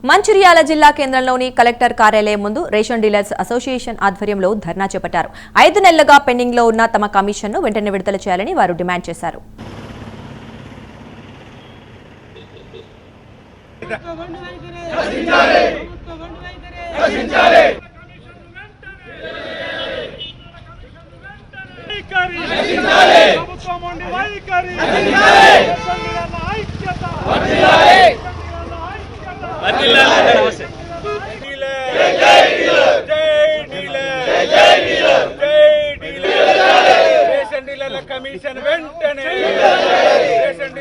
మంచిర్యాల జిల్లా కేంద్రంలోని కలెక్టర్ కార్యాలయం ముందు రేషన్ డీలర్స్ అసోసియేషన్ ఆధ్వర్యంలో ధర్నా చేపట్టారు. 5 నెలలుగా పెండింగ్ లో ఉన్న తమ కమిషన్ను వెంటనే విడుదల చేయాలని వారు డిమాండ్ చేశారు. కమిషన్ వెంటనే రేషన్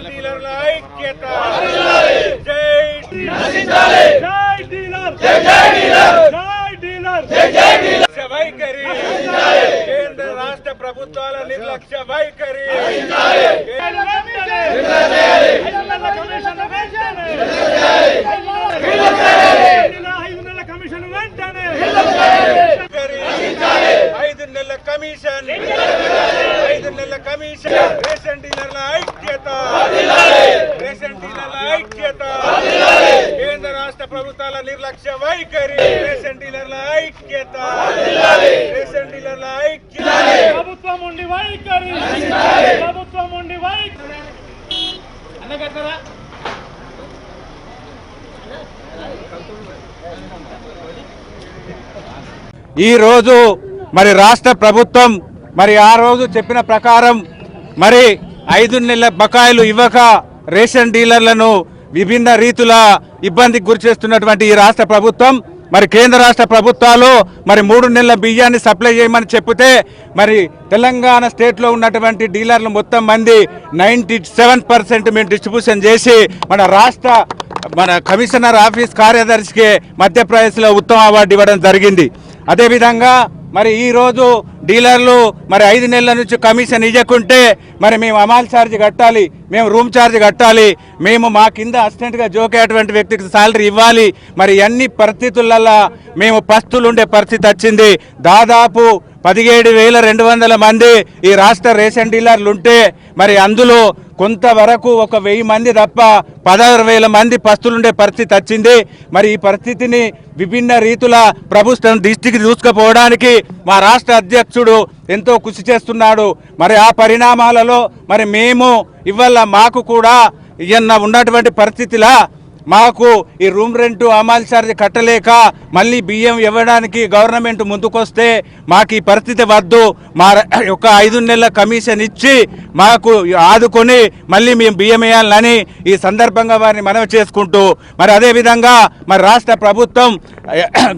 డీలర్ల ఐక్యత వైఖరి కేంద్ర రాష్ట్ర ప్రభుత్వాల నిర్లక్ష్య వైఖరి రేషన్ డీలర్ల ఐక్యత కేంద్ర రాష్ట్ర ప్రభుత్వాల నిర్లక్ష్య వైఖరి రేషన్ డీలర్ల ఐక్యత ప్రభుత్వం ఉండి వైఖరి అన్నగట్టరా ఈ రోజు మరి రాష్ట్ర ప్రభుత్వం మరి ఆ రోజు చెప్పిన ప్రకారం మరి 5 నెలల బకాయిలు ఇవ్వక రేషన్ డీలర్లను విభిన్న రీతుల ఇబ్బందికి గురిచేస్తున్నటువంటి ఈ రాష్ట్ర ప్రభుత్వం మరి కేంద్ర రాష్ట్ర ప్రభుత్వాలు మరి 3 నెలల బియ్యాన్ని సప్లై చేయమని చెప్తే మరి తెలంగాణ స్టేట్లో ఉన్నటువంటి డీలర్లు మొత్తం మంది 97% మేము డిస్ట్రిబ్యూషన్ చేసి మన కమిషనర్ ఆఫీస్ కార్యదర్శికి మధ్యప్రదేశ్లో ఉత్తమ అవార్డు ఇవ్వడం జరిగింది. అదేవిధంగా మరి ఈరోజు డీలర్లు మరి 5 నెలల నుంచి కమిషన్ ఇవ్వకుంటే మరి మేము అమాల్ ఛార్జ్ కట్టాలి, మేము రూమ్ ఛార్జ్ కట్టాలి, మేము మా కింద అసిస్టెంట్గా జోకేటువంటి వ్యక్తికి శాలరీ ఇవ్వాలి. మరి అన్ని పరిస్థితులలో మేము పస్తులు ఉండే పరిస్థితి వచ్చింది. దాదాపు 17,200 మంది ఈ రాష్ట్ర రేషన్ డీలర్లు ఉంటే మరి అందులో కొంతవరకు 1,000 మంది తప్ప 16,000 మంది పస్తులుండే పరిస్థితి వచ్చింది. మరి ఈ పరిస్థితిని విభిన్న రీతుల ప్రభుత్వం దృష్టికి తీసుకుపోవడానికి మా రాష్ట్ర అధ్యక్షుడు ఎంతో కృషి చేస్తున్నాడు. మరి ఆ పరిణామాలలో మరి మేము ఇవాళ మాకు కూడా ఉన్నటువంటి పరిస్థితిలా మాకు ఈ రూమ్ రెంటు అమాల్ ఛార్జ్ కట్టలేక మళ్ళీ బియ్యం ఇవ్వడానికి గవర్నమెంట్ ముందుకొస్తే మాకు ఈ పరిస్థితి వద్దు, మా ఒక 5 నెలల కమిషన్ ఇచ్చి మాకు ఆదుకొని మళ్ళీ మేము బియ్యం వేయాలని ఈ సందర్భంగా వారిని మనవి చేసుకుంటూ మరి అదేవిధంగా మరి రాష్ట్ర ప్రభుత్వం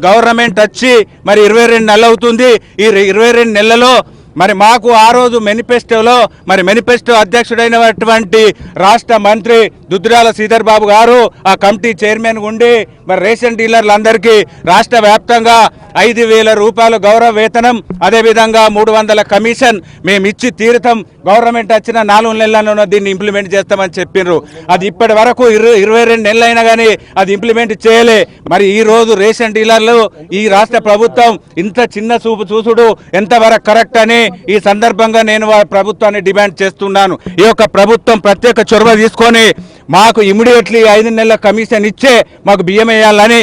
గవర్నమెంట్ వచ్చి మరి 22 నెలలు అవుతుంది. ఈ 22 నెలలలో మరి మాకు ఆ రోజు మేనిఫెస్టో అధ్యక్షుడైనటువంటి రాష్ట్ర మంత్రి దుద్దిరాల శ్రీధర్ బాబు గారు ఆ కమిటీ చైర్మన్ ఉండి మరి రేషన్ డీలర్లందరికీ రాష్ట్ర వ్యాప్తంగా 5,000 రూపాయలు గౌరవ వేతనం, అదేవిధంగా 300 కమిషన్ మేము ఇచ్చి తీరుతాం, గవర్నమెంట్ వచ్చిన 4 నెలల్లోనూ దీన్ని ఇంప్లిమెంట్ చేస్తామని చెప్పినారు. అది ఇప్పటి వరకు 22 నెలలైనా కానీ అది ఇంప్లిమెంట్ చేయలే. మరి ఈ రోజు రేషన్ డీలర్లు ఈ రాష్ట్ర ప్రభుత్వం ఇంత చిన్న చూపు చూసుడు ఎంతవరకు కరెక్ట్ అని ఈ సందర్భంగా నేను ప్రభుత్వాన్ని డిమాండ్ చేస్తున్నాను. ఈ యొక్క ప్రభుత్వం ప్రత్యేక చొరవ తీసుకొని మాకు ఇమీడియట్లీ 5 నెలల కమిషన్ ఇచ్చే మాకు బియ్యం వేయాలని